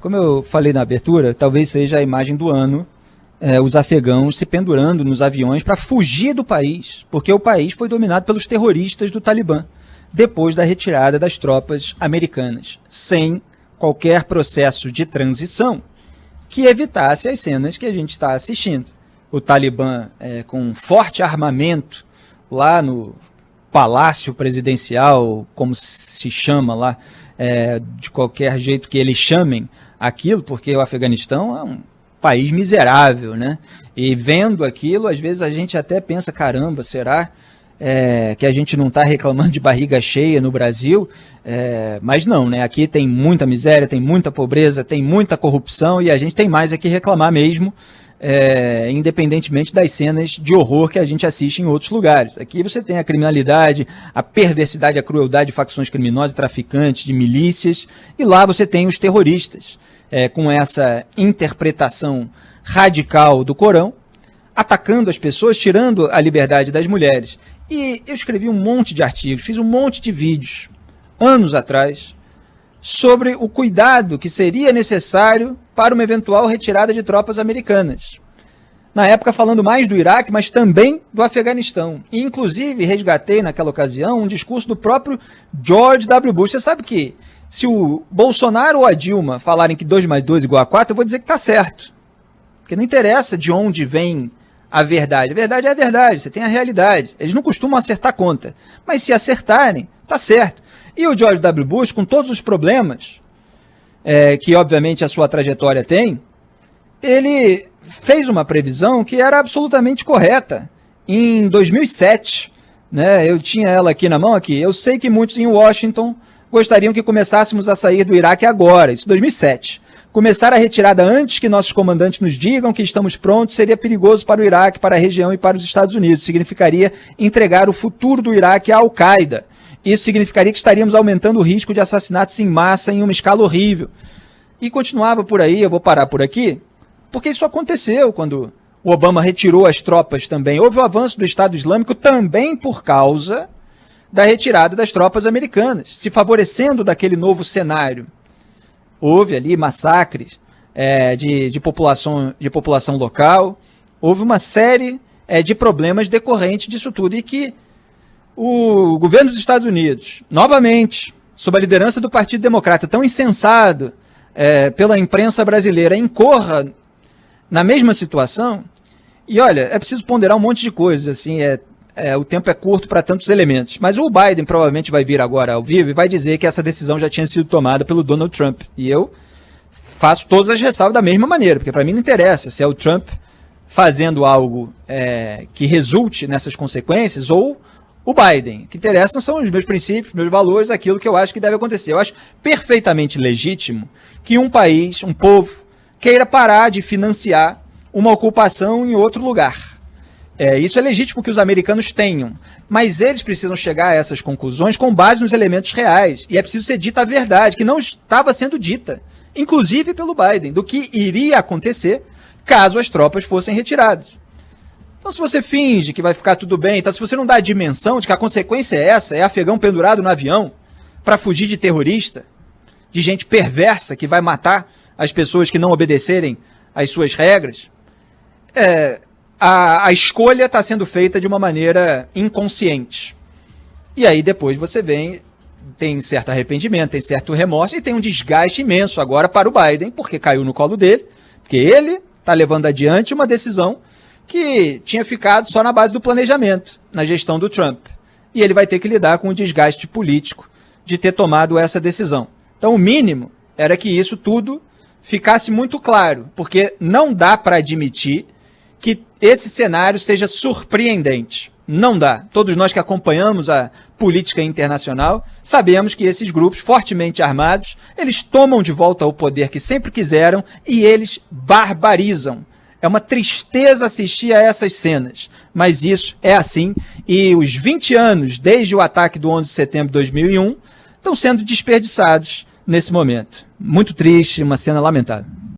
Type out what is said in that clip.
como eu falei na abertura, talvez seja a imagem do ano, os afegãos se pendurando nos aviões para fugir do país, porque o país foi dominado pelos terroristas do Talibã, depois da retirada das tropas americanas, sem qualquer processo de transição que evitasse as cenas que a gente está assistindo. O Talibã com forte armamento lá no Palácio Presidencial, como se chama lá, de qualquer jeito que eles chamem aquilo, porque o Afeganistão é um país miserável, né? E vendo aquilo, às vezes a gente até pensa, caramba, será que a gente não está reclamando de barriga cheia no Brasil? Mas não, né? Aqui tem muita miséria, tem muita pobreza, tem muita corrupção e a gente tem mais que reclamar mesmo, independentemente das cenas de horror que a gente assiste em outros lugares. Aqui você tem a criminalidade, a perversidade, a crueldade de facções criminosas, traficantes, de milícias, e lá você tem os terroristas, com essa interpretação radical do Corão, atacando as pessoas, tirando a liberdade das mulheres. E eu escrevi um monte de artigos, fiz um monte de vídeos, anos atrás, sobre o cuidado que seria necessário para uma eventual retirada de tropas americanas. Na época falando mais do Iraque, mas também do Afeganistão. E, inclusive, resgatei naquela ocasião um discurso do próprio George W. Bush. Você sabe que se o Bolsonaro ou a Dilma falarem que 2 mais 2 igual a 4, eu vou dizer que está certo. Porque não interessa de onde vem a verdade. A verdade é a verdade, você tem a realidade. Eles não costumam acertar conta. Mas se acertarem, está certo. E o George W. Bush, com todos os problemas que, obviamente, a sua trajetória tem, ele fez uma previsão que era absolutamente correta. Em 2007, né, eu tinha ela aqui na mão, aqui, eu sei que muitos em Washington gostariam que começássemos a sair do Iraque agora, isso em 2007. Começar a retirada antes que nossos comandantes nos digam que estamos prontos seria perigoso para o Iraque, para a região e para os Estados Unidos. Significaria entregar o futuro do Iraque à Al-Qaeda. Isso significaria que estaríamos aumentando o risco de assassinatos em massa em uma escala horrível. E continuava por aí, eu vou parar por aqui, porque isso aconteceu quando o Obama retirou as tropas também. Houve o avanço do Estado Islâmico também por causa da retirada das tropas americanas, se favorecendo daquele novo cenário. Houve ali massacres de população local, houve uma série de problemas decorrentes disso tudo, e que o governo dos Estados Unidos, novamente, sob a liderança do Partido Democrata, tão incensado pela imprensa brasileira, incorra na mesma situação. E olha, é preciso ponderar um monte de coisas, assim, o tempo é curto para tantos elementos. Mas o Biden provavelmente vai vir agora ao vivo e vai dizer que essa decisão já tinha sido tomada pelo Donald Trump. E eu faço todas as ressalvas da mesma maneira, porque para mim não interessa se é o Trump fazendo algo que resulte nessas consequências ou o Biden. O que interessa são os meus princípios, meus valores, aquilo que eu acho que deve acontecer. Eu acho perfeitamente legítimo que um país, um povo, queira parar de financiar uma ocupação em outro lugar. Isso é legítimo que os americanos tenham, mas eles precisam chegar a essas conclusões com base nos elementos reais. E é preciso ser dita a verdade, que não estava sendo dita, inclusive pelo Biden, do que iria acontecer caso as tropas fossem retiradas. Então, se você finge que vai ficar tudo bem, então, se você não dá a dimensão de que a consequência é essa, é afegão pendurado no avião para fugir de terrorista, de gente perversa que vai matar as pessoas que não obedecerem às suas regras, a escolha está sendo feita de uma maneira inconsciente. E aí depois você tem certo arrependimento, tem certo remorso e tem um desgaste imenso agora para o Biden, porque caiu no colo dele, porque ele está levando adiante uma decisão que tinha ficado só na base do planejamento, na gestão do Trump. E ele vai ter que lidar com o desgaste político de ter tomado essa decisão. Então o mínimo era que isso tudo ficasse muito claro, porque não dá para admitir que esse cenário seja surpreendente. Não dá. Todos nós que acompanhamos a política internacional sabemos que esses grupos fortemente armados, eles tomam de volta o poder que sempre quiseram e eles barbarizam. É uma tristeza assistir a essas cenas, mas isso é assim, e os 20 anos desde o ataque do 11 de setembro de 2001 estão sendo desperdiçados nesse momento. Muito triste, uma cena lamentável.